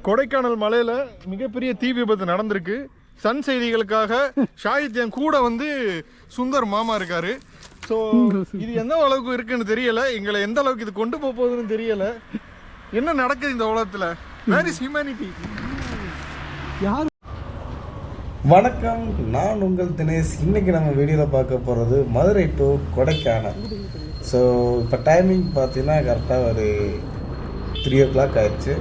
கொடைக்கானல் மலையில மிகப்பெரிய தீ விபத்து நடந்திருக்கு. சன் செய்திகளுக்காக ஷாஹித் என் கூட வந்து சுந்தர் மாமா இருக்காரு. ஸோ இது எந்த அளவுக்கு இருக்குன்னு தெரியல, எங்களை எந்த அளவுக்கு இது கொண்டு போக போகுதுன்னு தெரியல. என்ன நடக்குது இந்த உலகத்துல? Where is humanity? யார்? வணக்கம், நான் உங்கள் தினேஷ். இன்றைக்கி நம்ம வீடியோவில் பார்க்க போகிறது மதுரை டு கொடைக்கானல். ஸோ இப்போ டைமிங் பார்த்தீங்கன்னா கரெக்டாக ஒரு 3 o'clock ஆயிடுச்சு.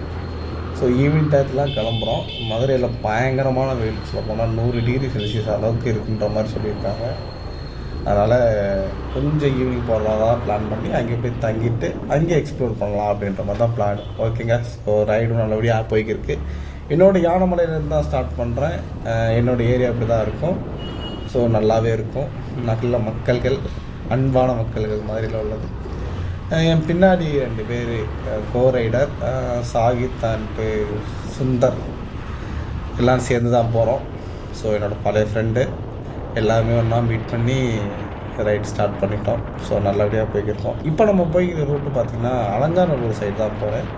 ஸோ ஈவினிங் டயத்துலாம் கிளம்புறோம். மதுரையில் பயங்கரமான வெயில், சொல்ல போனால் 100 டிகிரி செல்சியஸ் அளவுக்கு இருக்குன்ற மாதிரி சொல்லியிருக்காங்க. அதனால் கொஞ்சம் ஈவினிங் போகிறதா பிளான் பண்ணி அங்கே போய் தங்கிட்டு அங்கே எக்ஸ்ப்ளோர் பண்ணலாம் அப்படின்ற மாதிரி தான் பிளான். ஓகேங்க. ஸோ ரைடும் நல்லபடியாக போய்க்கிருக்கு. என்னோடய யானைமலையிலேருந்து தான் ஸ்டார்ட் பண்ணுறேன். என்னோடய ஏரியா அப்படி தான் இருக்கும். ஸோ நல்லாவே இருக்கும். நல்ல மக்கள்கள், அன்பான மக்கள்கள் மாதிரியில் உள்ளது. என் பின்னாடி 2 பேர் கோ ரைடர், சாகித் அண்டு சுந்தர், எல்லாம் சேர்ந்து தான் போகிறோம். ஸோ என்னோடய பழைய ஃப்ரெண்டு எல்லாருமே ஒன்றா மீட் பண்ணி ரைட் ஸ்டார்ட் பண்ணிட்டோம். ஸோ நல்லபடியாக போய்க்கிருக்கோம். இப்போ நம்ம போய்க்கிற ரூட்டு பார்த்திங்கன்னா அலங்காநல்லூர் சைடு தான் போகிறேன்.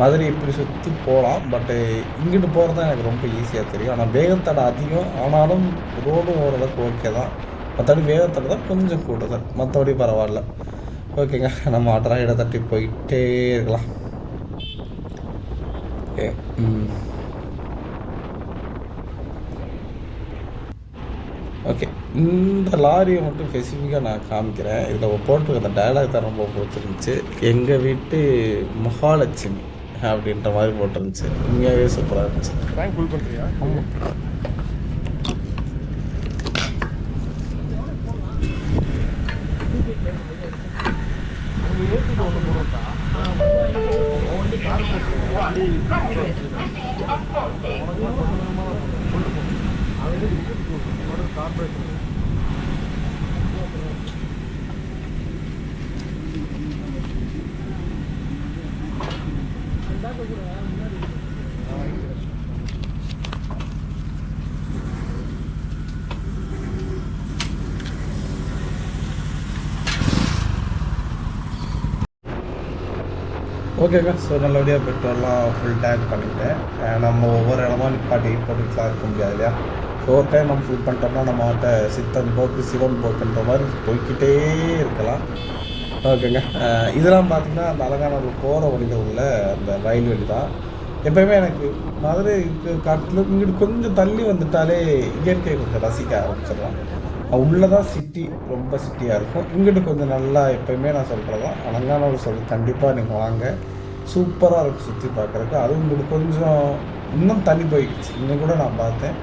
மதுரை இப்படி சுற்றி போகலாம், பட்டு இங்கிட்டு போகிறது தான் எனக்கு ரொம்ப ஈஸியாக தெரியும். ஆனால் வேகத்தடை அதிகம், ஆனாலும் ரோடும் ஓரளவுக்கு ஓகே தான். மற்றபடி வேகத்தடை தான் கொஞ்சம் கூடுதல், மற்றபடி பரவாயில்ல. ஓகேங்க, நம்ம ஆட்டரா இட தட்டி போயிட்டே இருக்கலாம். ஓகே, இந்த லாரியை மட்டும் ஸ்பெசிஃபிக்காக நான் காமிக்கிறேன். இதில் போட்டு அந்த டயலாக் தான் ரொம்ப பிடிச்சிருந்துச்சு. எங்கள் வீட்டு மகாலட்சுமி அப்படின்ற மாதிரி போட்டிருந்துச்சு. உண்மையாகவே சூப்பராக இருந்துச்சு. ரேங்க் ஃபுல் பண்ணுறியா? ஆமாம். ஓகேங்க. ஸோ நல்லபடியாக பெட்ரோல்லாம் ஃபுல் டேங்க் பண்ணிவிட்டேன். நம்ம ஒவ்வொரு இடமா நிப்பாட்டி போட்டுக்கலாம் இருக்க முடியாது இல்லையா? ஸோ ஒரு டைம் நம்ம ஃபுல் பண்ணிட்டோம்னா நம்மகிட்ட சித்தன் போக்கு சிவன் போக்குன்ற மாதிரி போய்கிட்டே இருக்கலாம். ஓகேங்க. இதெல்லாம் பார்த்திங்கன்னா அந்த அலங்காநல்லூர் போகிற வழியில் உள்ள அந்த ரயில் வழி தான். எப்போயுமே எனக்கு மதுரை காட்டில் இங்கிட்டு கொஞ்சம் தள்ளி வந்துட்டாலே இயற்கையை கொஞ்சம் ரசிக்க ஆரம்பிச்சிடலாம். உள்ளே தான் சிட்டி, ரொம்ப சிட்டியாக இருக்கும். இங்கிட்டு கொஞ்சம் நல்லா எப்போயுமே நான் சொல்கிறதான் அலங்காநல்லூர் சொல்லி கண்டிப்பாக நீங்கள் வாங்க. சூப்பராக இருக்கும் சுற்றி பார்க்குறதுக்கு. அதுவும் இங்கிட்டு கொஞ்சம் இன்னும் தண்ணி போயிடுச்சு. இன்னும் கூட நான் பார்த்தேன்,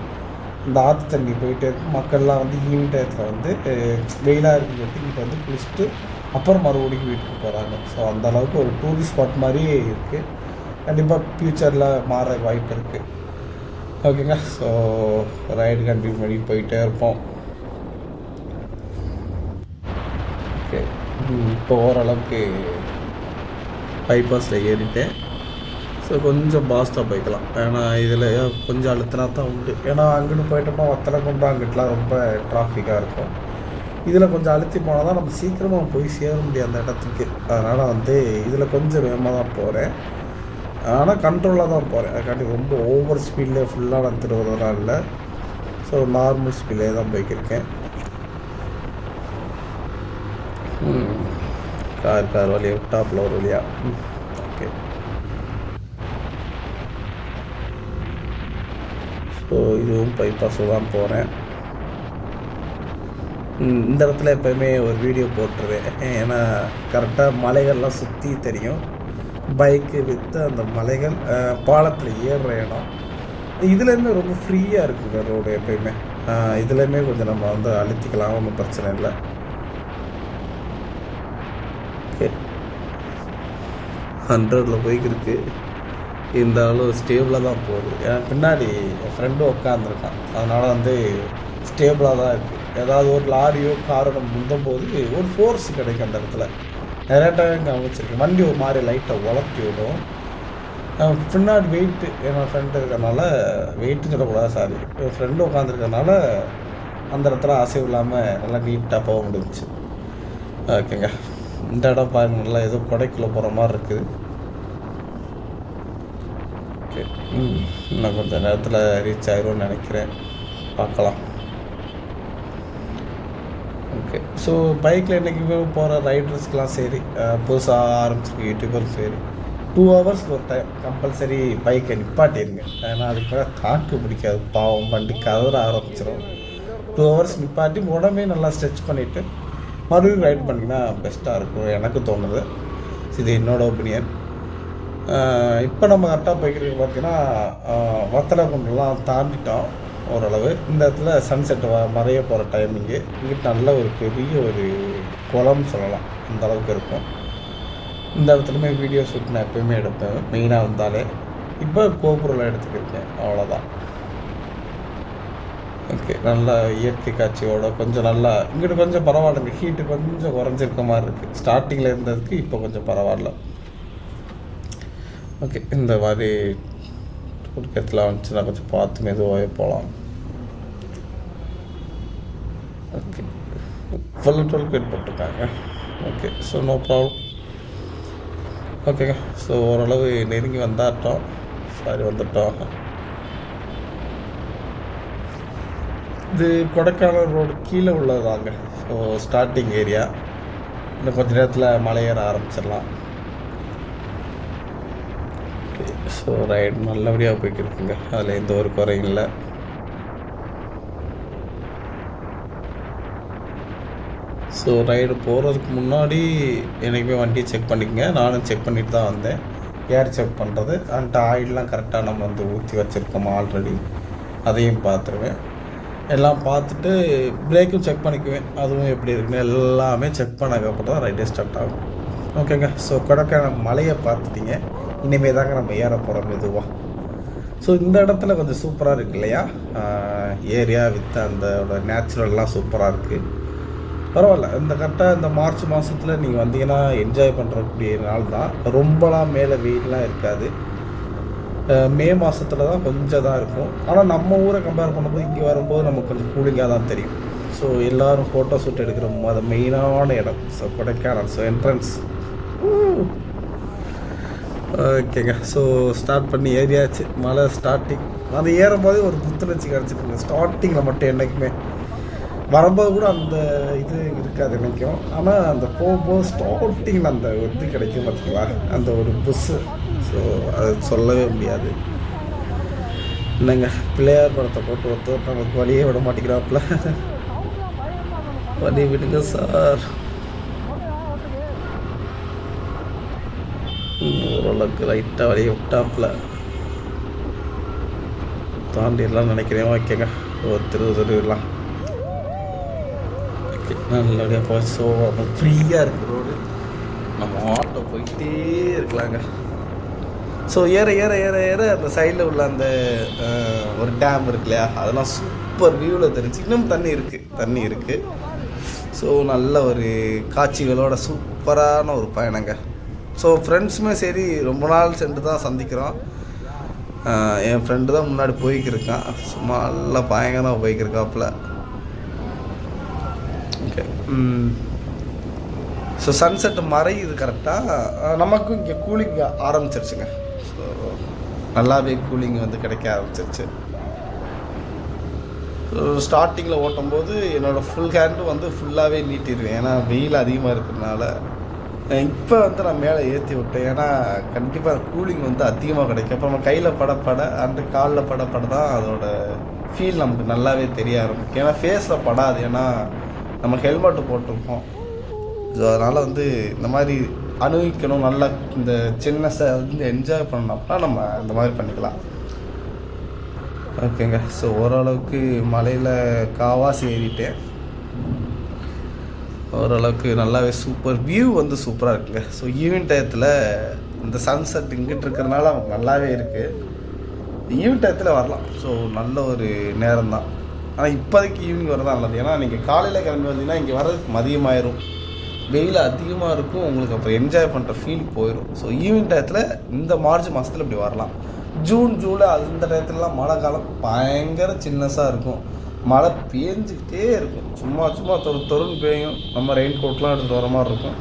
இந்த ஆற்று தண்ணி போயிட்டே இருக்கும். மக்கள்லாம் வந்து ஈவினிங் டயத்தில் வந்து வெயிலாக இருக்குன்னு சொல்லிட்டு இங்கிட்ட வந்து குளிச்சுட்டு அப்புறம் மறுபடியும் வீட்டுக்கு போகிறாங்க. ஸோ அந்தளவுக்கு ஒரு டூரிஸ்ட் ஸ்பாட் மாதிரியே இருக்குது. கண்டிப்பாக ஃப்யூச்சரில் மாற வாய்ப்பு இருக்குது. ஓகேங்க. ஸோ ரைடு கண்டினியூ பண்ணி போயிட்டே இருப்போம். ஓகே, இப்போ ஓரளவுக்கு பைபாஸில் ஏறிட்டேன். ஸோ கொஞ்சம் பாஸ்ட்டாக போய்க்கலாம். ஏன்னா இதில் கொஞ்சம் அழுத்தினா தான் உண்டு. ஏன்னா அங்கிட்டு போயிட்டோம்னா ஒத்தனை கொண்டு அங்கிட்டலாம் ரொம்ப டிராஃபிக்காக இருக்கும். இதில் கொஞ்சம் அழுத்தி போனால் தான் நம்ம சீக்கிரமாக போய் சேர முடியும் அந்த இடத்துக்கு. அதனால் வந்து இதில் கொஞ்சம் வேகமாக தான் போகிறேன். ஆனால் கண்ட்ரோலாக தான் போகிறேன். அதுக்காண்டி ரொம்ப ஓவர் ஸ்பீடில் ஃபுல்லாக நான் திருவதெல்லாம் இல்லை. ஸோ நார்மல் ஸ்பீட்லே தான் போய்க்கிருக்கேன். கார் வழியாக டாப்பில் ஒரு வழியா. ஓகே. ஸோ இதுவும் பைபாஸில் தான் போகிறேன். இந்த இடத்துல எப்போயுமே ஒரு வீடியோ போட்டுருவேன். ஏன்னா கரெக்டாக மலைகள்லாம் சுற்றி தெரியும். பைக்கு விற்று அந்த மலைகள் பாலத்தில் ஏறுற இடம் இதுலேயுமே ரொம்ப ஃப்ரீயாக இருக்குங்க ரோடு எப்போயுமே. இதுலேயுமே கொஞ்சம் நம்ம வந்து அழுத்திக்கலாம், ஒன்றும் பிரச்சனை இல்லை. ஓகே, 100ல் போய்க்கிருக்கு. இருந்தாலும் ஸ்டேபிளாக தான் போகுது. ஏன்னா பின்னாடி என் ஃப்ரெண்டும் உட்காந்துருக்கான். அதனால் வந்து ஸ்டேபிளாக தான் இருக்குது. ஏதாவது ஒரு லாரியோ காரோ நம்ம முந்தும் போது ஒரு ஃபோர்ஸ் கிடைக்கும் அந்த இடத்துல. நிறைய டைம் கவனிச்சிருக்கேன். வண்டி ஒரு மாதிரி லைட்டாக உலர்த்தி விடும். பின்னாடி வெயிட்டு என் ஃப்ரெண்டு இருக்கிறனால, வெயிட்டு சொல்லக்கூடாது, சாரி, என் ஃப்ரெண்டு உட்காந்துருக்கனால அந்த இடத்துல அசைவு இல்லாமல் நல்லா நீட்டாக போக முடிஞ்சிச்சு. ஓகேங்க. இந்த இடம் பாருங்க, நல்லா ஏதோ கொடைக்குள்ளே போகிற மாதிரி இருக்குது. ஓகே, இன்னும் கொஞ்சம் நேரத்தில் ரீச் ஆயிரும்னு நினைக்கிறேன், பார்க்கலாம். ஓகே, ஸோ பைக்கில் என்றைக்குமே போகிற ரைடர்ஸ்க்கெலாம் சரி, புதுசாக ஆரம்பிச்சிருக்க யூடியூபரும் சரி, 2 ஹவர்ஸ்க்கு ஒரு டைம் கம்பல்சரி பைக்கை நிப்பாட்டிடுங்க. ஏன்னா அதுக்கு மேலே தாக்கு பிடிக்காது, பாவம் வண்டி கதற ஆரம்பிச்சிடும். 2 ஹவர்ஸ் நிப்பாட்டி உடம்பே நல்லா ஸ்ட்ரெச் பண்ணிவிட்டு மறுபடியும் ரைட் பண்ணிங்கன்னா பெஸ்ட்டாக இருக்கும் எனக்கு தோணுது. இது என்னோடய ஒப்பீனியன். இப்போ நம்ம கரெக்டாக போய்க்கிறது பார்த்தீங்கன்னா வத்தலை குண்டெல்லாம் தாண்டிட்டோம் ஓரளவு. இந்த இடத்துல சன்செட் மறைய போகிற டைமிங்கு. இங்கிட்ட நல்ல ஒரு பெரிய ஒரு குளம் சொல்லலாம், அந்த அளவுக்கு இருக்கும். இந்த இடத்துலையுமே வீடியோ ஷூட் நான் எப்போயுமே எடுப்பேன் மெயினாக வந்தாலே. இப்போ கோபுரில் எடுத்துக்கிட்டேன், அவ்வளோதான். ஓகே, நல்லா இயற்கை காட்சியோட கொஞ்சம் நல்லா இங்கிட்ட கொஞ்சம் பரவாயில்லைங்க. ஹீட்டு கொஞ்சம் குறைஞ்சிருக்க மாதிரி இருக்குது ஸ்டார்டிங்கில் இருந்ததுக்கு, இப்போ கொஞ்சம் பரவாயில்ல. ஓகே, இந்த மாதிரி குறுக்கத்தில் வந்துச்சுன்னா கொஞ்சம் பார்த்து மெதுவாகவே போகலாம். ஓகே, ஃபுல் டோல்கேட் போட்டிருக்காங்க. Okay, so no problem. ஓகேங்க, ஸோ ஓரளவு நெருங்கி வந்துட்டோம். இது கொடைக்கானல் ரோடு கீழே உள்ளதாங்க. So starting area. இன்னும் கொஞ்சம் நேரத்தில் மலையேற ஆரம்பிச்சிடலாம். ஸோ ரைடு நல்லபடியாக போய்க்கிருக்குங்க, அதில் எந்த ஒரு குறையும் இல்லை. ஸோ ரைடு போகிறதுக்கு முன்னாடி எனக்குமே வண்டியை செக் பண்ணிக்கங்க. நானும் செக் பண்ணிட்டு தான் வந்தேன். ஏர் செக் பண்ணுறது அண்ட் ஆயிலெலாம் கரெக்டாக நம்ம வந்து ஊற்றி வச்சுருக்கோமா ஆல்ரெடி, அதையும் பார்த்துருவேன். எல்லாம் பார்த்துட்டு பிரேக்கும் செக் பண்ணிக்குவேன், அதுவும் எப்படி இருக்குன்னு எல்லாமே செக் பண்ணக்கப்புறம் தான் ரைடே ஸ்டார்ட் ஆகும். ஓகேங்க, ஸோ கொடைக்கானல் மலையை பார்த்துட்டிங்க. இனிமேல் தாங்க நம்ம ஏற போகிறோம் மெதுவாக. ஸோ இந்த இடத்துல கொஞ்சம் சூப்பராக இருக்குது இல்லையா, ஏரியா வித் அந்த நேச்சுரல்லாம் சூப்பராக இருக்குது. பரவாயில்ல, இந்த கரெக்டாக இந்த மார்ச் மாதத்தில் நீங்கள் வந்தீங்கன்னா என்ஜாய் பண்ணுறக்கூடிய நாள் தான். ரொம்பலாம் மேலே வெயிலெலாம் இருக்காது. மே மாதத்தில் தான் கொஞ்சம் தான் இருக்கும். ஆனால் நம்ம ஊரை கம்பேர் பண்ணும்போது இங்கே வரும்போது நமக்கு கொஞ்சம் கூலிங்காக தான் தெரியும். ஸோ எல்லோரும் ஃபோட்டோ ஷூட் எடுக்கிற அது மெயினான இடம். So Kodaikanal, so entrance. ஓகேங்க, ஸோ ஸ்டார்ட் பண்ணி ஏறியாச்சு. மலை ஸ்டார்டிங் அது ஏறும்போதே ஒரு புத்துணர்ச்சி கிடச்சிட்டுங்க. ஸ்டார்டிங்கில் மட்டும் என்றைக்குமே வரும்போது கூட அந்த இது இருக்காது என்றைக்கும். ஆனால் அந்த போகும்போது ஸ்டார்டிங்கில் அந்த இது கிடைக்கும் பார்த்தீங்களா, அந்த ஒரு புஸ்ஸு. ஸோ அது சொல்லவே முடியாது. என்னங்க, பிள்ளையார் படத்தை போட்டு ஒருத்தர் நமக்கு வழியே விட மாட்டேங்கிறாப்புல. வழி விடுங்க சார். ஓரளவுக்கு லைட்டாக வழியை விட்டாப்புல தாண்டிடலாம் நினைக்கிறேன். ஓகேங்க, திருவிழலாம் ஓகே, நல்லபடியாக போய். ஸோ ஃப்ரீயாக இருக்குது ரோடு, நம்ம ஆட்டோ போயிட்டே இருக்கலாங்க. ஸோ ஏற ஏற ஏற ஏற அந்த சைடில் உள்ள அந்த ஒரு டேம் இருக்கு இல்லையா, அதெல்லாம் சூப்பர் வியூவில் தெரிஞ்சு. இன்னும் தண்ணி இருக்குது. ஸோ நல்ல ஒரு காட்சிகளோட சூப்பரான ஒரு பயணங்க. ஸோ ஃப்ரெண்ட்ஸுமே சரி, ரொம்ப நாள் சென்று தான் சந்திக்கிறோம். என் ஃப்ரெண்டு தான் முன்னாடி போய்க்கிருக்கான், சும்மா நல்லா பயங்கரமாக போய்க்கிருக்காப்புல. ஓகே, ஸோ சன்செட்டு மறையுது கரெக்டாக. நமக்கும் இங்கே கூலிங் ஆரம்பிச்சிருச்சுங்க. ஸோ நல்லாவே கூலிங் வந்து கிடைக்க ஆரம்பிச்சிருச்சு. ஸ்டார்டிங்கில் ஓட்டும்போது என்னோடய ஃபுல் ஹேண்டு வந்து ஃபுல்லாகவே நீட்டிடுவேன், ஏன்னா வெயில் அதிகமாக இருக்கிறதுனால. இப்போ வந்து நான் மேலே ஏற்றி விட்டேன், ஏன்னா கண்டிப்பாக கூலிங் வந்து அதிகமாக கிடைக்கும். அப்புறம் நம்ம கையில் பட அண்டு காலில் பட தான் அதோட ஃபீல் நமக்கு நல்லாவே தெரிய ஆரம்பிக்கும். ஏன்னா ஃபேஸில் படாது, ஏன்னா நம்ம ஹெல்மெட்டு போட்டிருப்போம். ஸோ அதனால் வந்து இந்த மாதிரி அனுபவிக்கணும், நல்லா இந்த சின்னஸை வந்து என்ஜாய் பண்ணோம்னா நம்ம இந்த மாதிரி பண்ணிக்கலாம். ஓகேங்க, ஸோ ஓரளவுக்கு மலையில் காவாசி ஏறிட்டேன். ஓரளவுக்கு நல்லாவே சூப்பர் வியூ வந்து சூப்பராக இருக்குங்க. ஸோ ஈவினிங் டயத்தில் இந்த சன்செட் இங்கிட்டு இருக்கிறதுனால நமக்கு நல்லாவே இருக்குது. ஈவினிங் டயத்தில் வரலாம், ஸோ நல்ல ஒரு நேரம் தான். ஆனால் இப்போதைக்கு ஈவினிங் வரதான் நல்லது, ஏன்னா நீங்கள் காலையில் கிளம்பி வந்தீங்கன்னா இங்கே வர்றதுக்கு மதியமாயிரும், வெயில் அதிகமாக இருக்கும், உங்களுக்கு அப்புறம் என்ஜாய் பண்ணுற ஃபீல் போயிடும். ஸோ ஈவினிங் டயத்தில் இந்த மார்ச் மாதத்தில் இப்படி வரலாம். ஜூன் ஜூலை அந்த டயத்துலலாம் மழை காலம் பயங்கர சின்னஸாக இருக்கும், மழை பேஞ்சிக்கிட்டே இருக்கும், சும்மா தொருன்னு பெய்யும். நம்ம ரெயின் கோட்லாம் எடுத்துகிட்டு வர மாதிரி இருக்கும்.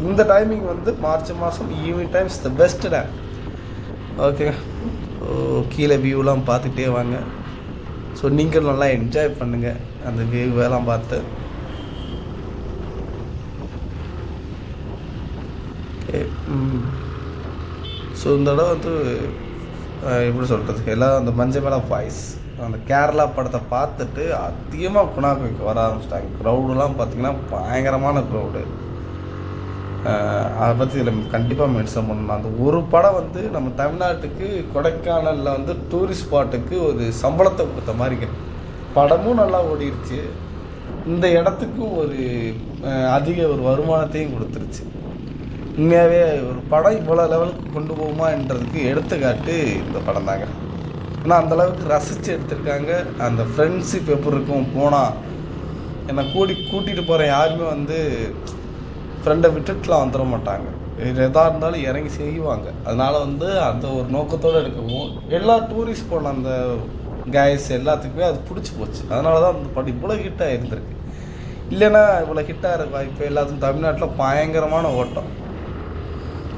இந்த டைமிங் வந்து மார்ச் மாதம் evening times the best time. Okay, கீழே வியூலாம் பார்த்துட்டே வாங்க. ஸோ நீங்கள் நல்லா என்ஜாய் பண்ணுங்கள் அந்த வியூவெல்லாம் பார்த்து. ஸோ இந்த இடம் வந்து எப்படி சொல்கிறது, எல்லாம் அந்த மஞ்சள் ஃபால்ஸ் அந்த கேரளா படத்தை பார்த்துட்டு அதிகமாக குணாக்குக்கு வர ஆரம்பிச்சிட்டாங்க. க்ரௌடெலாம் பார்த்திங்கன்னா பயங்கரமான க்ரௌடு. அதை பற்றி இதில் கண்டிப்பாக மென்ஷன் பண்ணணும். அந்த ஒரு படம் வந்து நம்ம தமிழ்நாட்டுக்கு கொடைக்கானலில் வந்து டூரிஸ்ட் ஸ்பாட்டுக்கு ஒரு சம்பளத்தை கொடுத்த மாதிரிங்க. படமும் நல்லா ஓடிடுச்சு, இந்த இடத்துக்கும் ஒரு அதிக ஒரு வருமானத்தையும் கொடுத்துருச்சு. உண்மையாகவே ஒரு படம் இவ்வளோ லெவலுக்கு கொண்டு போகுமான்றதுக்கு எடுத்துக்காட்டு இந்த படம் தாங்க. ஏன்னா அந்தளவுக்கு ரசித்து எடுத்திருக்காங்க. அந்த ஃப்ரெண்ட்ஷிப் எப்படி இருக்கும், போனால் என்னை கூட்டிகிட்டு போகிற யாருமே வந்து ஃப்ரெண்டை விட்டுட்டுலாம் வந்துட மாட்டாங்க. எதாக இருந்தாலும் இறங்கி செய்வாங்க. அதனால் வந்து அந்த ஒரு நோக்கத்தோடு எடுக்கவும் எல்லா டூரிஸ்ட் போன அந்த கைஸ் எல்லாத்துக்குமே அது பிடிச்சி போச்சு. அதனால தான் அந்த படம் இவ்வளோ ஹிட்டாக இருந்திருக்கு. இல்லைன்னா இவ்வளோ ஹிட்டாக இருக்க வாய்ப்பு எல்லாத்துக்கும் தமிழ்நாட்டில் பயங்கரமான ஓட்டம்.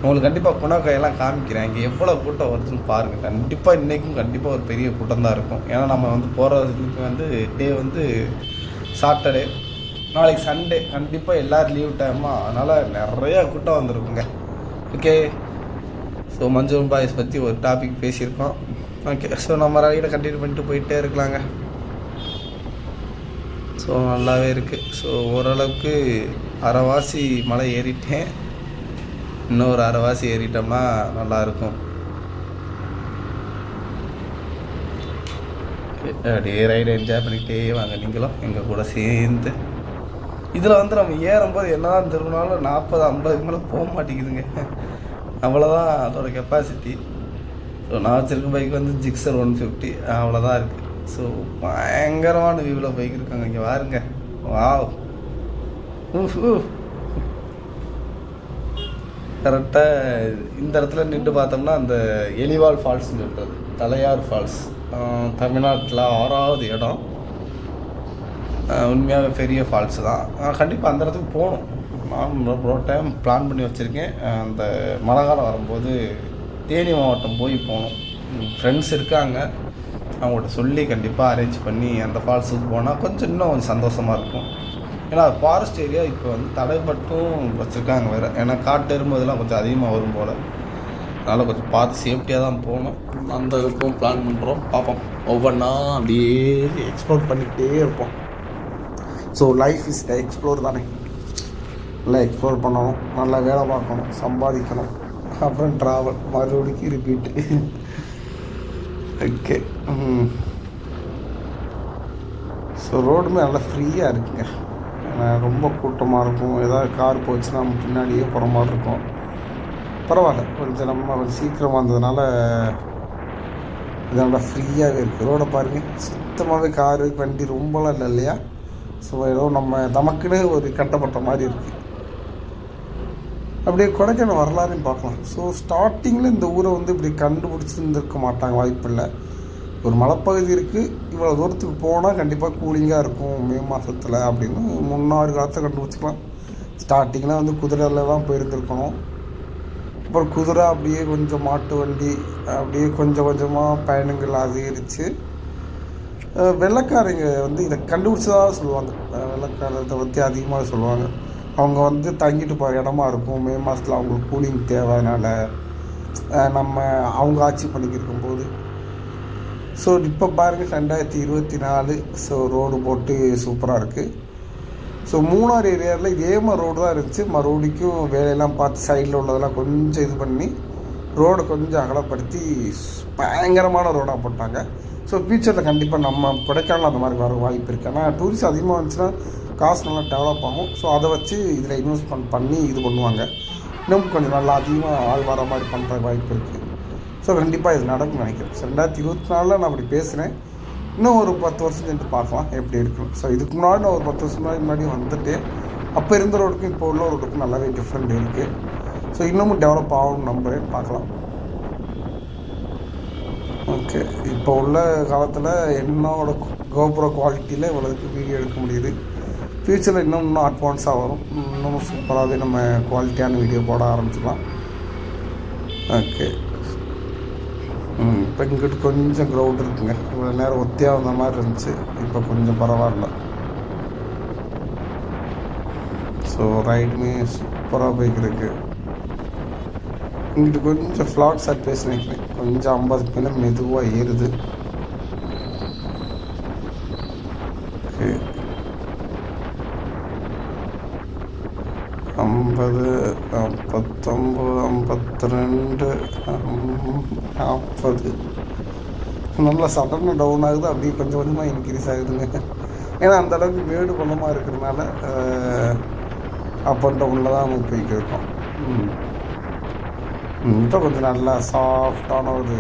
உங்களுக்கு கண்டிப்பாக குணாக்கையெல்லாம் காமிக்கிறேன். இங்கே எவ்வளோ கூட்டம் வருதுன்னு பாருங்கள். கண்டிப்பாக இன்றைக்கும் கண்டிப்பாக ஒரு பெரிய கூட்டம் தான் இருக்கும். ஏன்னா நம்ம வந்து போகிறதுக்கு வந்து டே வந்து சாட்டர்டே, நாளைக்கு சண்டே, கண்டிப்பாக எல்லோரும் லீவ் டைமாக, அதனால் நிறையா கூட்டம் வந்துருக்குங்க. ஓகே, ஸோ மஞ்சள் பாய்ஸ் பற்றி ஒரு டாபிக் பேசியிருக்கோம். ஓகே, ஸோ நம்ம ரைடை கண்டினியூ பண்ணிட்டு போயிட்டே இருக்கலாங்க. ஸோ நல்லாவே இருக்குது. ஸோ ஓரளவுக்கு அரைவாசி மலை ஏறிட்டேன். இன்னொரு அரைவாசி ஏறிட்டோம்னா நல்லாயிருக்கும். அப்படியே ரைடை என்ஜாய் பண்ணிக்கிட்டே வாங்க நீங்களும் எங்கள் கூட சேர்ந்து. இதில் வந்து நம்ம ஏறும்போது என்னதான் திரும்பினாலும் 40-50 மேலே போக மாட்டேங்குதுங்க. அவ்வளோதான் அதோட கெப்பாசிட்டி. ஸோ நான் வச்சுருக்க பைக் வந்து ஜிக்ஸர் 150, அவ்வளோதான் இருக்குது. ஸோ பயங்கரமான வியூவில் பைக் இருக்காங்க. இங்கே பாருங்க, வாவ். கரெக்டாக இந்த இடத்துல நின்று பார்த்தோம்னா அந்த எலிவால் ஃபால்ஸ்ன்னு சொல்கிறது, தலையார் ஃபால்ஸ், தமிழ்நாட்டில் 6வது இடம். உண்மையாகவே பெரிய ஃபால்ஸ் தான். கண்டிப்பாக அந்த இடத்துக்கு போகணும். நான் ஒரு டைம் பிளான் பண்ணி வச்சுருக்கேன். அந்த மழை காலம் வரும்போது தேனி மாவட்டம் போகணும். ஃப்ரெண்ட்ஸ் இருக்காங்க, அவங்கள்ட்ட சொல்லி கண்டிப்பாக அரேஞ்ச் பண்ணி அந்த ஃபால்ஸுக்கு போனால் கொஞ்சம் இன்னும் சந்தோஷமாக இருக்கும். ஏன்னா ஃபாரஸ்ட் ஏரியா இப்போ வந்து தடைப்பட்டும் வச்சுருக்காங்க வேறு. ஏன்னா காட்டு எறும்புலாம் கொஞ்சம் அதிகமாக வரும் போல். அதனால் கொஞ்சம் பார்த்து சேஃப்டியாக தான் போகணும். அந்த இதுக்கும் பிளான் பண்ணுறோம். பார்ப்போம், ஒவ்வொன்றா அப்படியே எக்ஸ்ப்ளோர் பண்ணிக்கிட்டே இருப்போம். So life is the explore தானே. நல்லா எக்ஸ்ப்ளோர் பண்ணணும், நல்லா வேலை பார்க்கணும், சம்பாதிக்கணும், அப்புறம் ட்ராவல், மறுபடிக்கு ரிப்பீட்டு. ஓகே, ஸோ ரோடுமே நல்லா ஃப்ரீயாக இருக்குங்க. ரொம்ப கூட்டமாக இருக்கும். ஏதாவது கார் போச்சுன்னா நம்ம பின்னாடியே போகிற மாதிரி இருக்கும். பரவாயில்ல, கொஞ்சம் நம்ம கொஞ்சம் சீக்கிரமாக வந்ததுனால இது நல்லா ஃப்ரீயாகவே இருக்குது. ரோடை பாருங்கள், சுத்தமாகவே காரு வண்டி ரொம்பலாம் இல்லை இல்லையா. ஸோ ஏதோ நம்ம நமக்குன்னு ஒரு கட்டப்பட்ட மாதிரி இருக்குது. அப்படியே கொடைக்கானல் வரலாறுன்னு பார்க்கலாம். ஸோ ஸ்டார்டிங்கில் இந்த ஊரை வந்து இப்படி கண்டுபிடிச்சிருந்துருக்க மாட்டாங்க, வாய்ப்பில்லை. ஒரு மலைப்பகுதி இருக்குது, இவ்வளோ தூரத்துக்கு போனால் கண்டிப்பாக கூலிங்காக இருக்கும் மே மாதத்தில் அப்படின்னு முன்னாறு காலத்தை கண்டுபிடிச்சிக்கலாம். ஸ்டார்டிங்கில் வந்து குதிரையில் தான் போயிருந்துருக்கணும். அப்புறம் குதிரை அப்படியே கொஞ்சம் மாட்டு வண்டி அப்படியே கொஞ்சம் கொஞ்சமாக பயணங்கள் அதிகரித்து வெள்ளைக்காரங்க வந்து இதை கண்டுபிடிச்சதாக சொல்லுவாங்க. வெள்ளைக்காரத்தை பற்றி அதிகமாக சொல்லுவாங்க. அவங்க வந்து தங்கிட்டு போகிற இடமா இருக்கும். மே மாதத்தில் அவங்களுக்கு கூலிங் தேவைனால நம்ம அவங்க ஆட்சி பண்ணிக்கிருக்கும் போது. ஸோ இப்போ பாருங்கள் 2024. ஸோ ரோடு போட்டு சூப்பராக இருக்குது. ஸோ மூணார் ஏரியாவில் இதே மாதிரி ரோடு தான் இருந்துச்சு. மறுபடிக்கும் வேலையெல்லாம் பார்த்து சைடில் உள்ளதெல்லாம் கொஞ்சம் இது பண்ணி ரோடை கொஞ்சம் அகலப்படுத்தி பயங்கரமான ரோடாக போட்டாங்க. ஸோ ஃபியூச்சரில் கண்டிப்பாக நம்ம கொடைக்கானல் அந்த மாதிரி வர வாய்ப்பு இருக்குது. ஆனால் டூரிஸ்ட் அதிகமாக வந்துச்சுன்னா காசு நல்லா டெவலப் ஆகும். ஸோ அதை வச்சு இதில் இன்வெஸ்ட்மெண்ட் பண்ணி இது பண்ணுவாங்க. இன்னும் கொஞ்சம் நல்லா அதிகமாக ஆள் வர மாதிரி பண்ணுற வாய்ப்பு இருக்குது. ஸோ கண்டிப்பாக இது நடக்கும்னு நினைக்கிறேன். 2024 நான் அப்படி பேசுகிறேன். இன்னும் ஒரு 10 வருஷம் சென்று பார்க்கலாம் எப்படி இருக்கும். ஸோ இதுக்கு முன்னாடி நான் ஒரு 10 வருஷம் முன்னாடி வந்துட்டு அப்போ இருந்த ரோடுக்கும் இப்போ உள்ள ரோடுக்கும் நல்லாவே டிஃப்ரெண்ட் இருக்குது. ஸோ இன்னமும் டெவலப் ஆகும்னு நம்புகிறேன். பார்க்கலாம். ஓகே, இப்போ உள்ள காலத்தில் என்னோட கோபுர குவாலிட்டியில் இவ்வளோக்கு வீடியோ எடுக்க முடியுது. ஃப்யூச்சரில் இன்னும் அட்வான்ஸாக வரும். இன்னும் சூப்பராகவே நம்ம குவாலிட்டியான வீடியோ போட ஆரம்பிச்சிடலாம். ஓகே, இப்போ இங்கிட்டு கொஞ்சம் க்ரௌட் இருக்குங்க. இவ்வளோ நேரம் ஒத்தியாக வந்த மாதிரி இருந்துச்சு, இப்போ கொஞ்சம் பரவாயில்ல. ஸோ ரைடுமே சூப்பராக போய்க்கிருக்கு. இங்கிட்டு கொஞ்சம் ஃப்ளாட் சர்ஃபேஸ் நினைக்கிறேன், கொஞ்சம் 50 மேலே மெதுவாக ஏறுது. ஓகே 50, 59, 52, 40. நல்லா சடனாக டவுன் ஆகுது, அப்படியே கொஞ்சம் கொஞ்சமாக இன்க்ரீஸ் ஆகுதுங்க. ஏன்னா அந்தளவுக்கு மேடு பள்ளமாக இருக்கிறதுனால அப் அண்ட் டவுனில் தான் நம்ம போய்க்கிருக்கோம். இப்போ கொஞ்சம் நல்லா சாஃப்டான ஒரு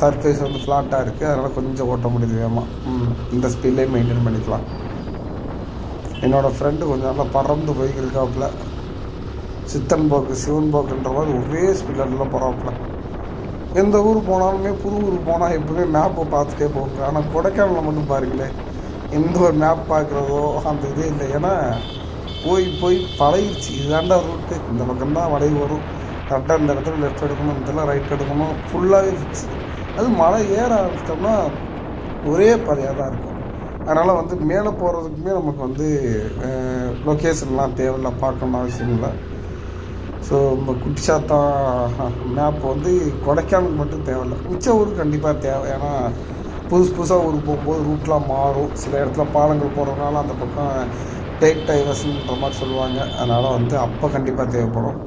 சர்ஃபேஸ் வந்து ஃப்ளாட்டாக இருக்குது, அதனால் கொஞ்சம் ஓட்ட முடியுது வேகமாக. இந்த ஸ்பீட்லேயே மெயின்டைன் பண்ணிக்கலாம். என்னோடய ஃப்ரெண்டு கொஞ்சம் நல்லா பறந்து போய்க்கிருக்காப்புல. சித்தன் போக்கு சிவன் போக்குன்ற மாதிரி ஒரே ஸ்பீடில் போகிறாப்புல. எந்த ஊர் போனாலுமே புது ஊருக்கு போனால் எப்பவுமே மேப்பை பார்த்துட்டே போகுங்க. ஆனால் கொடைக்கானலில் மட்டும் பாருங்களேன், எந்த ஒரு மேப் பார்க்குறதோ அந்த இதே இல்லை. ஏன்னா போய் போய் பழகிடுச்சு, இதுதாண்டா ரூட்டு, இந்த பக்கம்தான் வளைவு வரும், கரெக்டாக இந்த இடத்துல லெஃப்ட் எடுக்கணும், இதெல்லாம் ரைட் எடுக்கணும், ஃபுல்லாகவே ஃபிக்ஸ். அது மலை ஏற ஆரம்பிச்சிட்டோம்னா ஒரே பாதையாக தான் இருக்கும். அதனால் வந்து மேலே போகிறதுக்குமே நமக்கு வந்து லொக்கேஷன்லாம் தேவையில்லை, பார்க்கணும் அவசியம் இல்லை. ஸோ இப்போ குட்டிச்சாத்தான் மேப் வந்து கொடைக்கானல் மட்டும் தேவையில்லை, மிச்ச ஊருக்கு கண்டிப்பாக தேவை. ஏன்னா புதுசாக ஊருக்கு போகும்போது ரூட்லாம் மாறும், சில இடத்துல பாலங்கள் போகிறதுனால அந்த பக்கம் டேக் டைவர்ஸ்ன்ற மாதிரி சொல்லுவாங்க. அதனால் வந்து அப்போ கண்டிப்பாக தேவைப்படும்,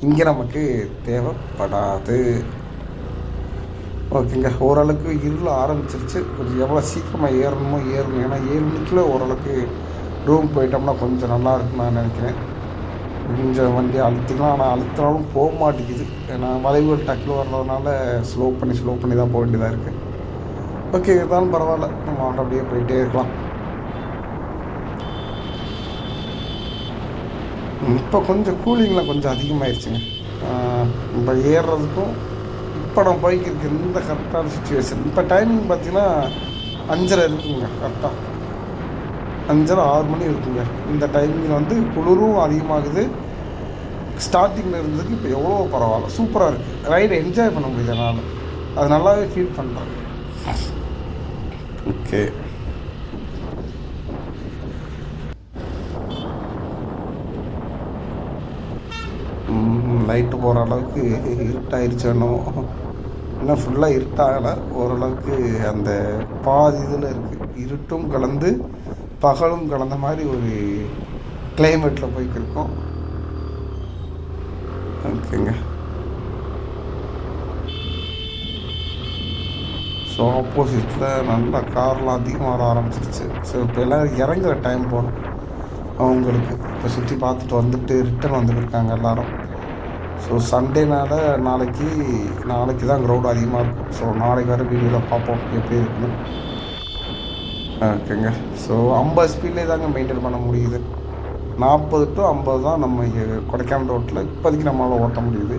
இங்கே நமக்கு தேவைப்படாது. ஓகேங்க, ஓரளவுக்கு இருள ஆரம்பிச்சிருச்சு. கொஞ்சம் எவ்வளோ சீக்கிரமாக ஏறணுமோ ஏறணும். ஏன்னா 7 மணிக்குள்ளே ஓரளவுக்கு ரூம் போயிட்டோம்னா கொஞ்சம் நல்லா இருக்குன்னு நான் நினைக்கிறேன். கொஞ்சம் வண்டி அழுத்திக்கலாம், ஆனால் அழுத்தினாலும் போக மாட்டேங்குது. ஏன்னா வளைவுகள் டக்கில் வர்றதுனால ஸ்லோ பண்ணி தான் போக வேண்டியதாக இருக்குது. ஓகே, இருந்தாலும் பரவாயில்ல, நம்ம அப்படியே போயிட்டே இருக்கலாம். இப்போ கொஞ்சம் கூலிங்லாம் கொஞ்சம் அதிகமாகிடுச்சுங்க. இப்போ ஏறுறதுக்கும் இப்போ நம்ம பைக் இருக்குது இந்த கரெக்டான சுச்சுவேஷன். இப்போ டைமிங் பார்த்திங்கன்னா 5:30 இருக்குங்க, கரெக்டாக 5:30 6 மணி இருக்குங்க. இந்த டைமிங்கில் வந்து குளிரும் அதிகமாகுது. ஸ்டார்டிங்கில் இருந்ததுக்கு இப்போ எவ்வளோ பரவாயில்ல, சூப்பராக இருக்குது. ரைடை என்ஜாய் பண்ண முடியுது, அதனால் அது நல்லாவே ஃபீல் பண்ணுறேன். ஓகே, லைட்டு போகிற அளவுக்கு இருட்டாயிருச்சு என்னமோ, இன்னும் ஃபுல்லாக இருட்டாகலை, ஓரளவுக்கு அந்த பாதி இதில் இருக்குது. இருட்டும் கலந்து பகலும் கலந்த மாதிரி ஒரு கிளைமேட்டில் போய்க்கிருக்கோம். ஓகேங்க, ஸோ ஆப்போசிட்டில் நல்லா கார்லாம் அதிகமாக வர ஆரம்பிச்சிருச்சு. ஸோ இப்போ எல்லோரும் இறங்குற டைம் போகணும் அவங்களுக்கு. இப்போ சுற்றி பார்த்துட்டு வந்துட்டு ரிட்டன் வந்துட்டு இருக்காங்க எல்லோரும். ஸோ சண்டேனால நாளைக்கு தான் க்ரௌட் அதிகமாக இருக்கும். ஸோ நாளைக்கு வர வீடியோவில் பார்ப்போம் எப்படி இருக்குன்னு. ஓகேங்க, ஸோ 50 ஸ்பீட்லேயே தாங்க மெயின்டைன் பண்ண முடியுது. 40 to 50 தான் நம்ம கொடைக்கானல் ரோட்டில் இப்போதைக்கு நம்மளால் ஓட்ட முடியுது.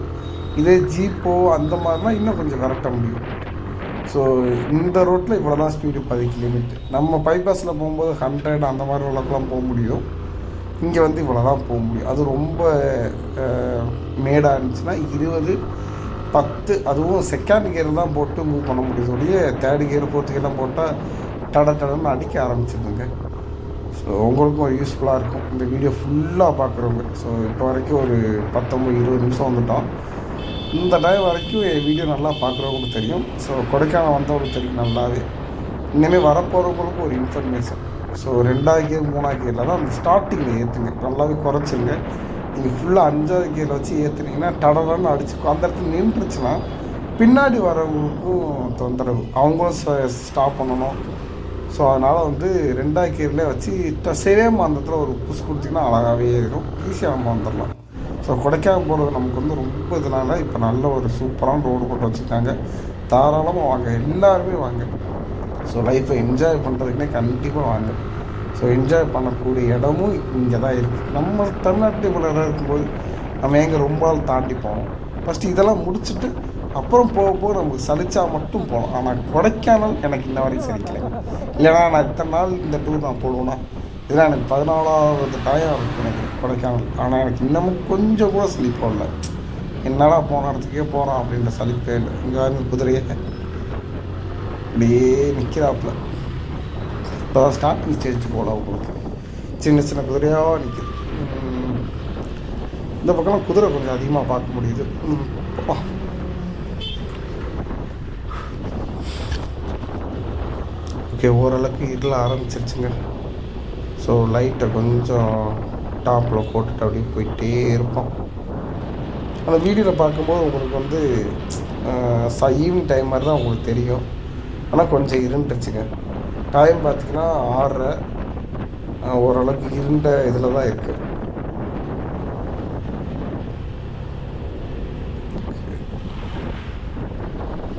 இதே ஜீப்போ அந்த மாதிரினா இன்னும் கொஞ்சம் கரெக்டாக முடியும். ஸோ இந்த ரோட்டில் இவ்வளோ தான் ஸ்பீடு, 10 கிலோமீட்டர். நம்ம பைபாஸில் போகும்போது 100 அந்த மாதிரி உள்ளக்கெல்லாம் போக முடியும். இங்கே வந்து இவ்வளோ தான் போக முடியும். அது ரொம்ப மேடாக இருந்துச்சுன்னா 20, 10, அதுவும் செகண்ட் கியர் தான் போட்டு மூவ் பண்ண முடியுது. ஒழிய தேர்ட் கியர் 4th கியர்லாம் போட்டால் டடன்னு அடிக்க ஆரம்பிச்சிருந்துங்க. ஸோ உங்களுக்கும் ஒரு யூஸ்ஃபுல்லாக இருக்கும் இந்த வீடியோ ஃபுல்லாக பார்க்குறவங்க. ஸோ இப்போ வரைக்கும் ஒரு 19-20 நிமிஷம் வந்துட்டோம். இந்த டைம் வரைக்கும் என் வீடியோ நல்லா பார்க்குறவங்களுக்கு தெரியும். ஸோ கொடைக்கானல் வந்தவங்களுக்கு தெரியும் நல்லாவே. இனிமேல் வரப்போகிறவங்களுக்கும் ஒரு இன்ஃபர்மேஷன். ஸோ 2வது கியர் 3வது கியரில் தான் அந்த ஸ்டார்டிங்கில் ஏற்றுங்க, நல்லாவே குறைச்சிங்க. நீங்கள் ஃபுல்லாக 5வது கியரில் வச்சு ஏற்றுனீங்கன்னா டடன்னு அடிச்சு அந்த இடத்துல நின்றுச்சுன்னா பின்னாடி வரவங்களுக்கும் தொந்தரவு, அவங்களும் ஸ்டாப் பண்ணணும். ஸோ அதனால் வந்து 2வது கியர்லேயே வச்சு சேம் அந்த இடத்துல ஒரு புஷ் கொடுத்திங்கன்னா அழகாகவே இருக்கும், ஈஸியாக நம்ம வந்துடலாம். ஸோ கொடைக்கானல் போகிறது நமக்கு வந்து ரொம்ப இதனால இப்போ நல்ல ஒரு சூப்பரான ரோடு போட்டு வச்சுருக்காங்க. தாராளமாக வாங்க, எல்லாருமே வாங்க. ஸோ லைஃப்பை என்ஜாய் பண்ணுறதுக்குனே கண்டிப்பாக வாங்க. ஸோ என்ஜாய் பண்ணக்கூடிய இடமும் இங்கே தான் இருக்குது. நம்ம தமிழ்நாட்டில் இவ்வளோ இடம் இருக்கும்போது நம்ம எங்கே ரொம்ப நாள் தாண்டி போகணும். ஃபஸ்ட்டு இதெல்லாம் முடிச்சுட்டு அப்புறம் போக நமக்கு சலிச்சா மட்டும் போகணும். ஆனால் கொடைக்கானல் எனக்கு இன்ன வரைக்கும் சலிக்கலை. இல்லைனா நான் இத்தனை நாள் இந்த டூர் நான் போடுவேன்னா இதெல்லாம் எனக்கு 14வது டைம் இருக்குது எனக்கு கொடைக்கானல். ஆனால் எனக்கு இன்னமும் கொஞ்சம் கூட சலிப்போம் இல்லை. என்னடா போன இடத்துக்கே போகிறோம் அப்படின்ற சலிப்பே இல்லை. இங்கே வந்து குதிரையே அப்படியே நிற்கிறாப்புல. இப்போ தான் ஸ்டார்டிங் ஸ்டேஜ் போகலாம் உங்களுக்கு. சின்ன சின்ன குதிரையாக நிற்கிது. இந்த பக்கம்லாம் குதிரை கொஞ்சம் அதிகமாக பார்க்க முடியுது. ஓகே, ஓரளவுக்கு இருள ஆரம்பிச்சிருச்சுங்க. ஸோ லைட்டை கொஞ்சம் டாப்பில் போட்டுட்டு அப்படியே போயிட்டே இருப்போம். அந்த வீடியோவில் பார்க்கும்போது உங்களுக்கு வந்து ஈவினிங் டைம் மாதிரி தான் உங்களுக்கு தெரியும். ஆனால் கொஞ்சம் இருண்டுருச்சுங்க. டைம் பார்த்திங்கன்னா 6:30. ஓரளவுக்கு இருண்ட இதில் தான் இருக்குது.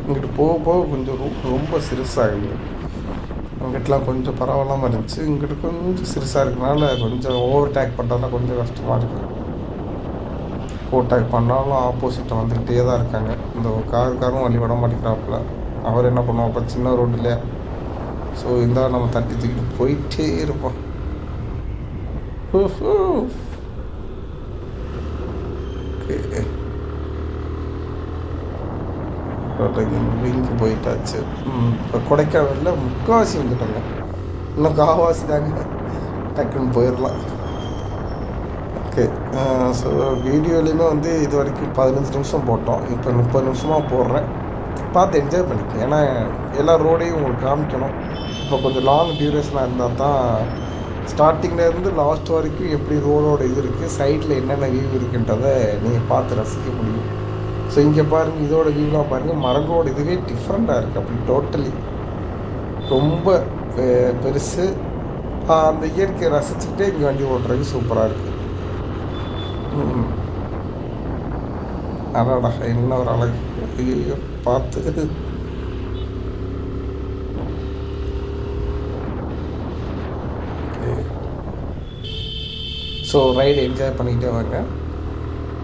இங்கிட்டு போக போக கொஞ்சம் ரொம்ப சிறுசாகுது. அங்கிட்டலாம் கொஞ்சம் பரவாயில்லாமல் இருந்துச்சு. இங்கிட்ட கொஞ்சம் சிறுசாக இருக்கனால கொஞ்சம் ஓவர் டேக் பண்ணுறதுலாம் கொஞ்சம் கஷ்டமாக இருக்குது. ஓவர் டேக் பண்ணாலும் ஆப்போசிட்டை வந்துக்கிட்டே தான் இருக்காங்க. இந்த காரும் வழி விட மாட்டேங்கிறாப்புல. அவர் என்ன பண்ணுவோம், அப்போ சின்ன ரோடு இல்லையா, ஸோ இருந்தால் நம்ம தட்டி தூக்கிட்டு போயிட்டே இருப்போம். ஓகே, இங்கே போயிட்டாச்சு. இப்போ கொடைக்கானலில் முக்கால்வாசி வந்துட்டோங்க. இன்னும் காவாசி தாங்க, டக்குன்னு போயிடலாம். ஓகே, ஸோ வீடியோலையுமே வந்து இது வரைக்கும் 15 நிமிஷம் போட்டோம். இப்போ 30 நிமிஷமாக போடுறேன். பார்த்து என்ஜாய் பண்ணிக்கேன். ஏன்னா எல்லா ரோடையும் உங்களுக்கு காமிக்கணும். இப்போ கொஞ்சம் லாங் டியூரேஷனாக இருந்தால் தான் ஸ்டார்டிங்லேருந்து லாஸ்ட் வரைக்கும் எப்படி ரோடோட இது இருக்குது, சைடில் என்னென்ன வியூ இருக்குன்றதை நீங்கள் பார்த்து ரசிக்க முடியும். ஸோ இங்கே பாருங்கள், இதோட வியூலாம் பாருங்கள். மரங்களோட இதுவே டிஃப்ரெண்ட்டாக இருக்குது. அப்படி டோட்டலி ரொம்ப பெருசு. அந்த இயற்கையை ரசிச்சுக்கிட்டே இங்கே வண்டி ஓட்டுறதுக்கு சூப்பராக இருக்குது. அடாடா, என்ன ஒரு அழகு! ஐயோ, பார்த்து ஸோ ரைடு என்ஜாய் பண்ணிக்கிட்டே வாங்க.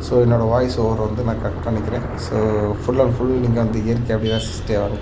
ஸோ என்னோடய வாய்ஸ் ஓவர் வந்து நான் கட் பண்ணிக்கிறேன். ஸோ ஃபுல் அண்ட் ஃபுல் நீங்கள் வந்து இயற்கை அப்படி ரசிச்சுட்டே வாங்க.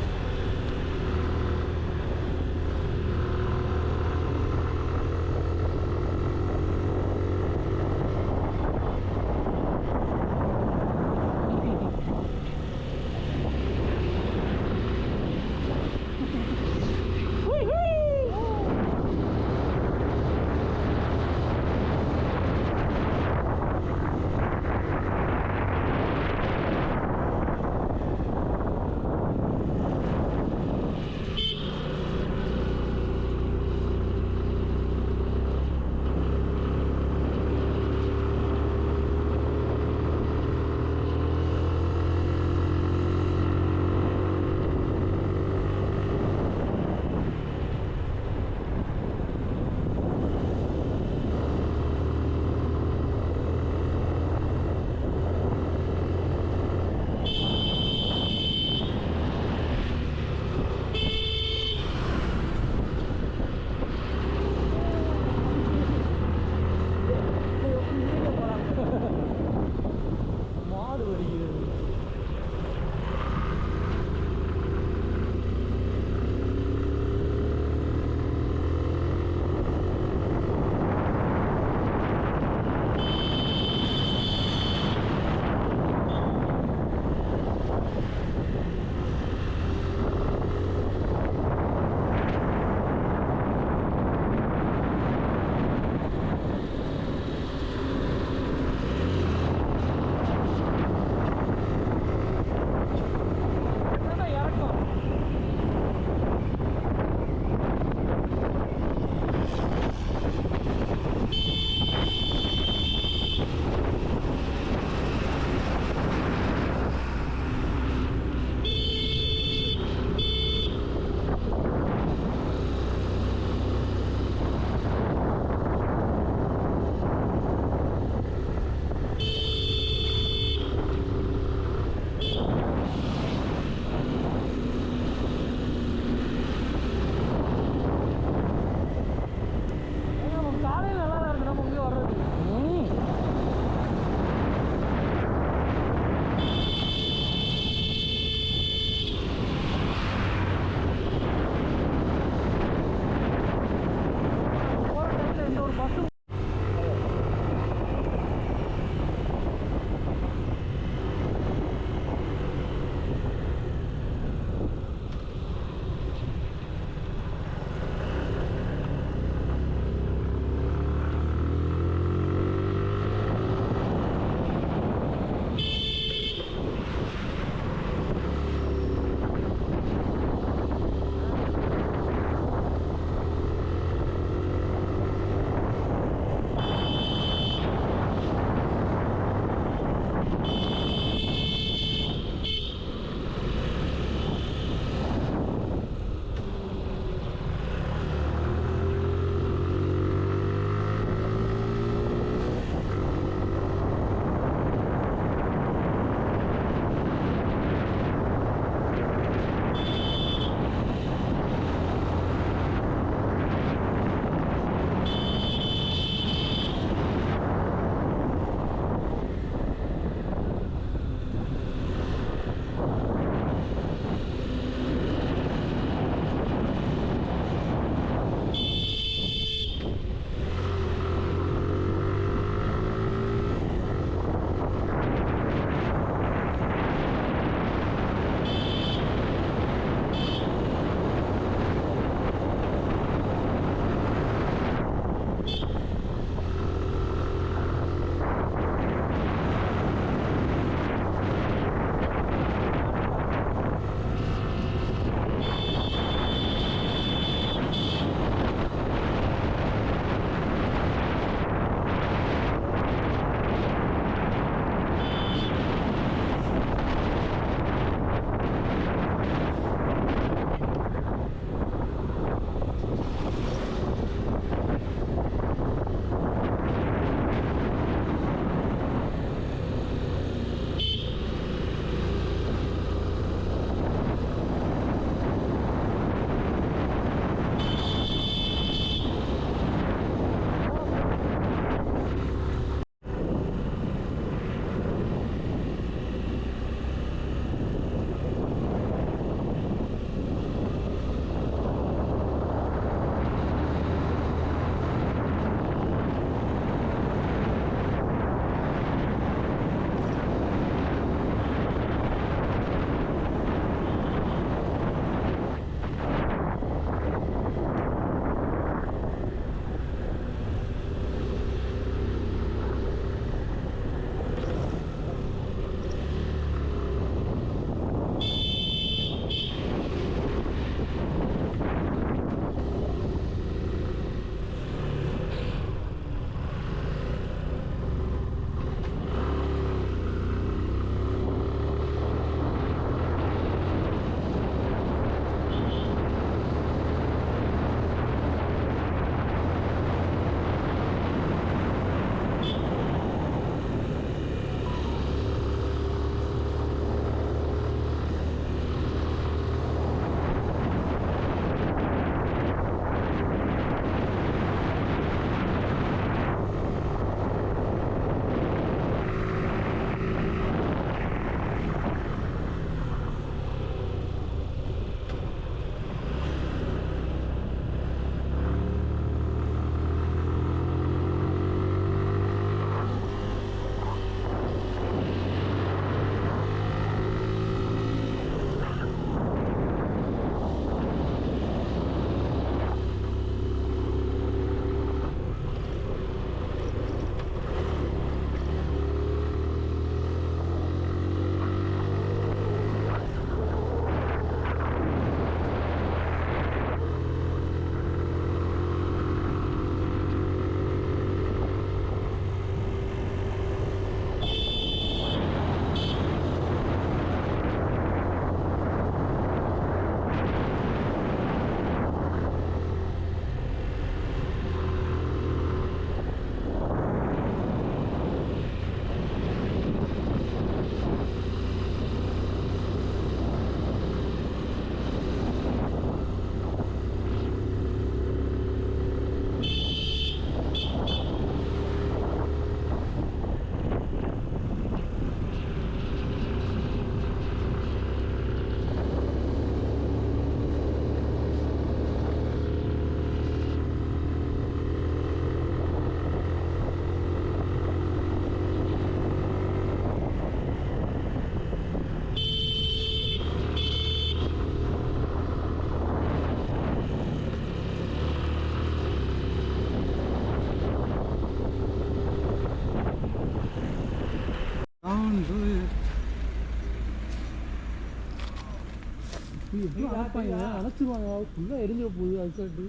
எப்படி அழைப்பாங்க அழைச்சிருவாங்க ஃபுல்லாக எரிஞ்சிட போகுது அதுக்காட்டு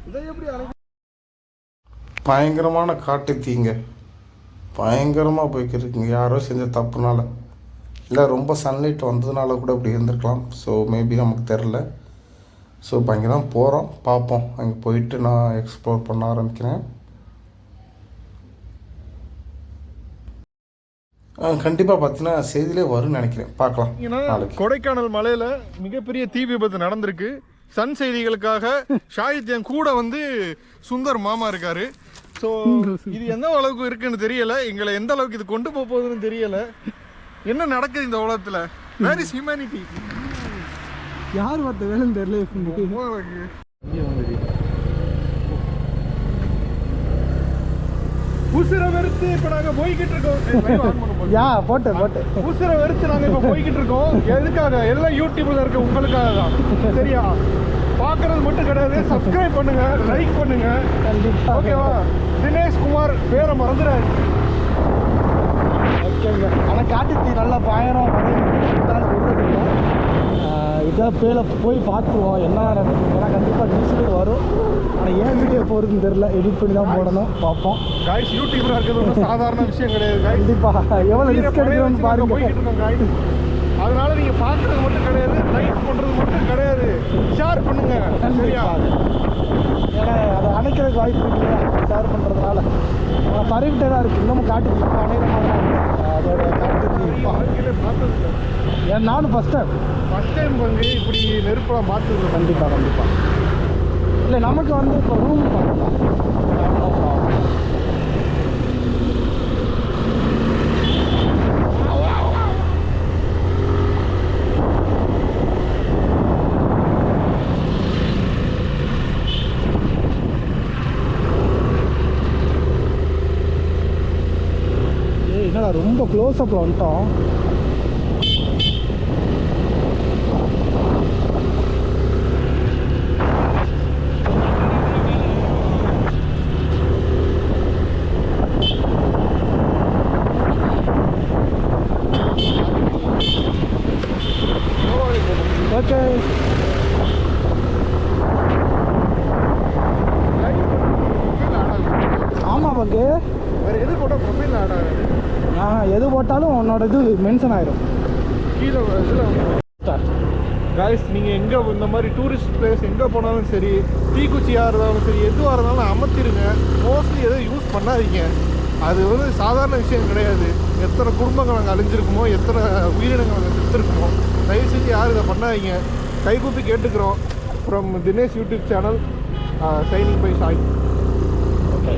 இதை எப்படி பயங்கரமான காட்டு தீங்க பயங்கரமாக போய்க்கிருக்குங்க. யாரோ செஞ்ச தப்புனால இல்லை ரொம்ப சன்லைட் வந்ததுனால கூட இப்படி இருந்திருக்கலாம். ஸோ மேபி நமக்கு தெரில. ஸோ இப்போ அங்கே தான் போகிறோம், பார்ப்போம். அங்கே போயிட்டு நான் எக்ஸ்ப்ளோர் பண்ண ஆரம்பிக்கிறேன். கண்டிப்பாக பார்த்தீங்கன்னா செய்தியிலே வரும்னு நினைக்கிறேன். பார்க்கலாம். நாளைக்கு கொடைக்கானல் மலையில மிகப்பெரிய தீ விபத்து நடந்திருக்கு. சன் செய்திகளுக்காக ஷாஹித் என் கூட வந்து சுந்தர் மாமா இருக்காரு. ஸோ இது எந்த அளவுக்கு இருக்குன்னு தெரியல, எங்களை எந்த அளவுக்கு இது கொண்டு போக போகுதுன்னு தெரியல. என்ன நடக்குது இந்த உலகத்துல? Where is humanity? யார் பார்த்த வேலைன்னு தெரியல. உசுர வெறுத்து இப்ப நாங்க போய்கிட்டு இருக்கோம். உசுர வெறுத்து நாங்க இப்ப போய்கிட்டு இருக்கோம். எதுக்காக? எல்லாம் யூடியூப்ல இருக்க உங்களுக்காக தான். சரியா? பாக்குறது மட்டும் கிடையாது, சப்ஸ்கிரைப் பண்ணுங்க, லைக் பண்ணுங்க. ஓகேவா? தினேஷ் குமார் பேரை மறந்துடாது. ஓகேங்க. ஆனால் காட்டுத்தீ நல்லா பயங்கரம் இதான் பேல போய் பார்த்துருவோம் என்ன நடக்குது. ஏன்னா கண்டிப்பாக நியூஸ்லேயே வரும். ஆனால் ஏன் வீடியோ போகிறதுன்னு தெரியல, எடிட் பண்ணி தான் போடணும். பார்ப்போம். காய்ஸ் யூடியூப்ல இருக்கிறது ஒன்றும் சாதாரண விஷயம் கிடையாது. கண்டிப்பாக எவ்வளோ ரிஸ்க் எடுக்கணும்னு பாருங்க. போய்கிட்டு இருக்கோம் காய்ஸ். அதனால நீங்க பார்க்கறது மட்டும் கிடையாது, லைக் பண்றது மட்டும் கிடையாது, ஷேர் பண்ணுங்க. சரியா? ஏன்னா அதை அணைக்கிறதுக்கு வாய்ப்பு இல்லையா ஷேர் பண்ணுறதுனால. பரவிட்டே தான் இருக்குது. இன்னமும் காட்டுத்தீ இப்போ அணைகிற மாதிரி தான் இருக்குது. அதோட காட்டுத்தீ வாழ்க்கையில பார்த்தது இல்லை. ஏன் நானும் ஃபஸ்ட் டைம் வந்து இப்படி நெருப்பெல்லாம் பார்த்தது. கண்டிப்பாக இல்லை நமக்கு வந்து இப்போ ரூம் பண்ணலாம். என்னடா ரொம்ப க்ளோஸ்அப்பில் வந்துட்டோம். ஓகே. ஆமாம் பங்கு வேறு எது போட்டால் ப்ரொஃபைல் ஆடாது. எது போட்டாலும் உன்னோட இது மென்ஷன் ஆயிடும் கீழே. இதில் காய்ஸ் நீங்கள் எங்கே இந்த மாதிரி டூரிஸ்ட் பிளேஸ் எங்கே போனாலும் சரி, தீக்குச்சியாக இருந்தாலும் சரி, எதுவாக இருந்தாலும் அமர்த்திடுங்க. மோஸ்ட்லி எதுவும் யூஸ் பண்ணாதீங்க. அது வந்து சாதாரண விஷயம் கிடையாது. எத்தனை குடும்பங்கள் அங்கே அழிஞ்சிருக்குமோ, எத்தனை உயிரினங்கள் அங்கே செத்துருக்குமோ, தயவு செஞ்சு யாரும் இதை பண்ணாதீங்க. கைகூப்பி கேட்டுக்கிறோம். From Dinesh YouTube channel, signing by Sai. Okay.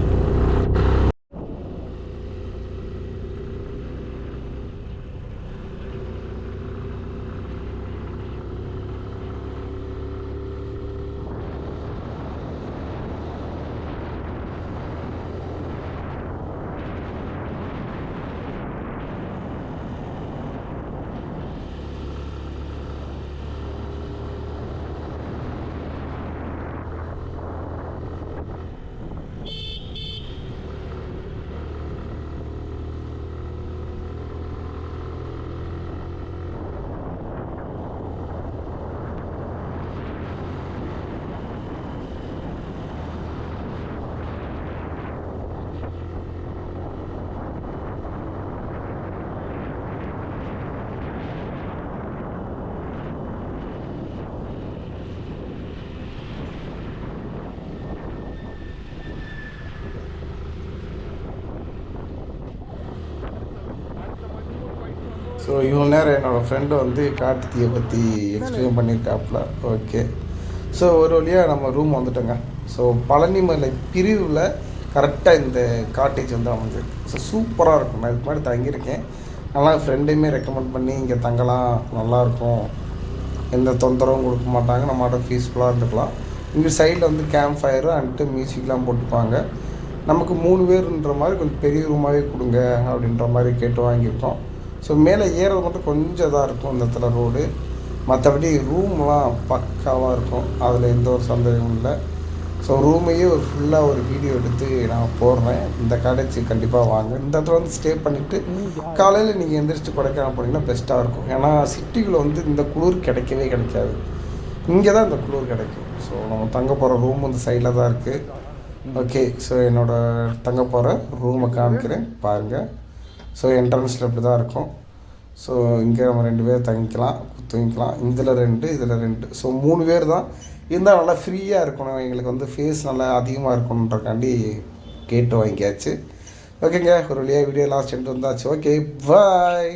So இவ்வளோ நேரம் என்னோடய ஃப்ரெண்டு வந்து காட்டுத்தீயை பற்றி எக்ஸ்பிளைன் பண்ணியிருக்காப்புல. ஓகே. ஸோ ஒரு வழியாக நம்ம ரூம் வந்துட்டோங்க. ஸோ பழனிமலை பிரிவில் கரெக்டாக இந்த காட்டேஜ் வந்து அமைஞ்சிருக்கு. ஸோ சூப்பராக இருக்கும். நான் இதுக்கு முன்னாடி தங்கியிருக்கேன். நல்லா ஃப்ரெண்டையுமே ரெக்கமெண்ட் பண்ணி இங்கே தங்கலாம், நல்லாயிருக்கும், எந்த தொந்தரவும் கொடுக்க மாட்டாங்க, நம்மளோட பீஸ்ஃபுல்லாக இருந்துக்கலாம். இங்கே சைடில் வந்து கேம்ப் ஃபயரு அன்ட்டு மியூசிக்லாம் போட்டுப்பாங்க. நமக்கு 3 பேருன்ற மாதிரி கொஞ்சம் பெரிய ரூமாகவே கொடுங்க அப்படின்ற மாதிரி கேட்டு வாங்கியிருக்கோம். ஸோ மேலே ஏறது மட்டும் கொஞ்சம் இதாக இருக்கும் இந்த இடத்துல ரோடு. மற்றபடி ரூம்லாம் பக்காவாக இருக்கும், அதில் எந்த ஒரு சந்தேகமும் இல்லை. ஸோ ரூமையே ஒரு ஃபுல்லாக ஒரு வீடியோ எடுத்து நான் போடுறேன். இந்த காலேஜ் கண்டிப்பாக வாங்க. இந்த இடத்துல வந்து ஸ்டே பண்ணிவிட்டு காலையில் நீங்கள் எந்திரிச்சு கொடைக்கானல் போனீங்கன்னா பெஸ்ட்டாக இருக்கும். ஏன்னா சிட்டிக்குள்ளே வந்து இந்த குளிர் கிடைக்கவே கிடைக்காது. இங்கே தான் இந்த குளிர் கிடைக்கும். ஸோ நம்ம தங்க போகிற ரூம் வந்து சைடில் தான் இருக்குது. ஓகே, ஸோ என்னோடய தங்க போகிற ரூமை காமிக்கிறேன் பாருங்கள். ஸோ என்ட்ரன்ஸில் இப்படி தான் இருக்கும். ஸோ இங்கே நம்ம 2 பேர் தூங்கிக்கலாம். இதில் 2 இதில் 2. ஸோ 3 பேர் தான் இருந்தால் நல்லா ஃப்ரீயாக இருக்கணும். எங்களுக்கு வந்து ஃபேஸ் நல்லா அதிகமாக இருக்கணுன்றக்காண்டி கேட்டு வாங்கியாச்சு. ஓகேங்க, ஒரு வழியாக வீடியோ லாஸ்ட் வந்தாச்சு. ஓகே, பாய்.